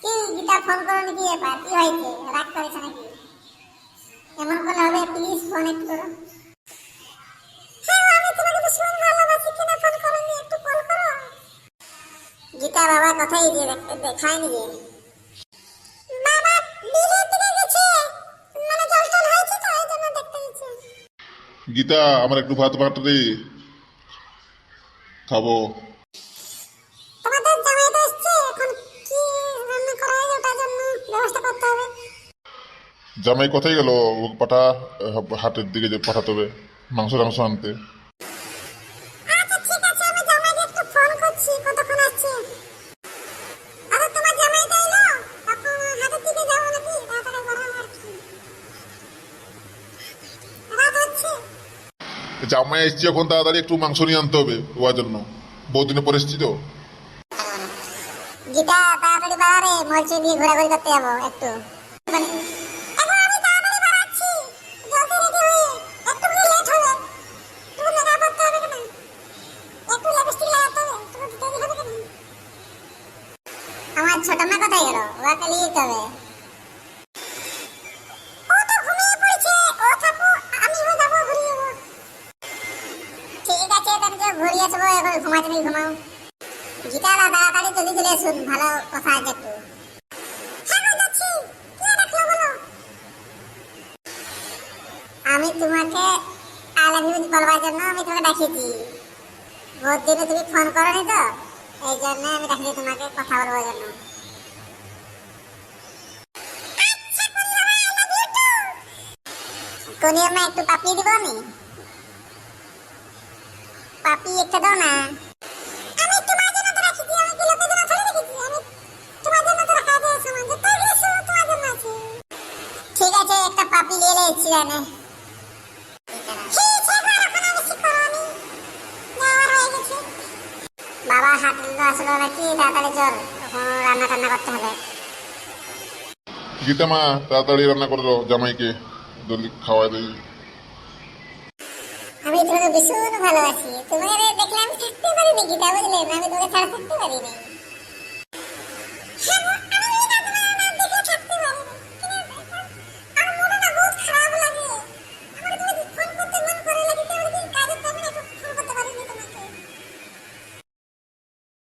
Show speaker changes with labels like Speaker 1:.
Speaker 1: কি গীতা ফোন করো নাকি? ব্যাপার কি হয়েছে? রাগ করেছে নাকি? এমন করলে হবে? প্লিজ ফোন একটু করো। হ্যাঁ, আমি তোমাকে ভীষণ ভালোবাসি, কেন ফোন করোনি? একটু কল করো। গীতা বাবা কথাই যে দেখায়নি যে বাবা বিলের দিকে গেছে, মানে জল টল হয়েছে তো এই জন্য দেখতে গেছে।
Speaker 2: গীতা, আমার একটু ভাত বাটরে খাবো।
Speaker 1: তোমাদের জামাই তো এসছে, এখন কি রান্না করা হয় ওটার জন্য ব্যবস্থা করতে হবে।
Speaker 2: জামাই কোথায় গেল? ও পাঠা, হাটের দিকে যে পাঠাতে হবে মাংস টাংস আনতে।
Speaker 1: আচ্ছা ঠিক আছে, আমি জামাইকে একটু ফোন করছি, কতক্ষণ আসছে। আরে তোমার জামাই তো এলো, তখন হাটের দিকে যাবো নাকি? তাড়াতাড়ি করো আর কি, রাত হচ্ছে।
Speaker 2: জামাই এসছি এখন, তাড়াতাড়ি একটু মাংস নিয়ে আনতে হবে ওর জন্য। বহুদিনে পরে এসছি তো।
Speaker 1: গীতা তাড়াতাড়ি বাড়ারে, মরচে দিয়ে ঘোরাঘুরি করতে যাবো একটু। এখন আমি তাড়াতাড়ি বাড়াচ্ছি, জলদি রেডি হয়ে। একটু লেট হবে, তুমি মেকআপ করতে হবে কেন? একটু লিপস্টিক লাগাতে হবে, তোমার দেরি হবে কেন? আমার ছোট মা কোথায় গেল? ওকে নিয়ে যেতে হবে। ও তো ঘুমিয়ে পড়েছে, ও থাকুক, আমিও যাবো, ঘুরিয়ে যাবো। ঠিক আছে, তাহলে তো ঘুরিয়ে আসবো, এখন ঘুমাতে নেই, ঘুমাও। গীতালা তাড়াতাড়ি জলদি চলে আসুন, ভালো কথা আছে একটু। হ্যাঁ গো, যাচ্ছি। কে ডাকলো বলো? আমি তোমাকে আই লাভ ইউ বলবার জন্য আমি তোমাকে ডাকিয়েছি। বহুত দিনে তুমি ফোন করোনি তো, এই জন্য আমি ডাকিয়েছি তোমাকে কথা বলবার জন্য। কোনি মা একটু পাপি দিব নি? পাপি একটা দাও না। আমি তোমার জন্য তো রাখিছি, আমি কি লোকের জন্য থরে রেখেছি? আমি তোমার জন্য তো রাখা আছে সামান, যেটা দিয়েছো তোমার জন্য আছে। ঠিক আছে, একটা পাপি নিয়ে এসেছি জানে। বাবা হাত আসলো নাকি? তাড়াতাড়ি চল, এখন রান্না টান্না করতে হবে।
Speaker 2: গীতা মা, তাড়াতাড়ি রান্না করে দাও, জামাইকে জলদি খাওয়াই দিই।
Speaker 1: আমি তোমাকে ভীষণ ভালোবাসি, তোমাকে দেখলে আমি থাকতে পারিনি গীতা, বুঝলে? আমি তোমাকে ছাড়া থাকতে পারিনি। হ্যাঁ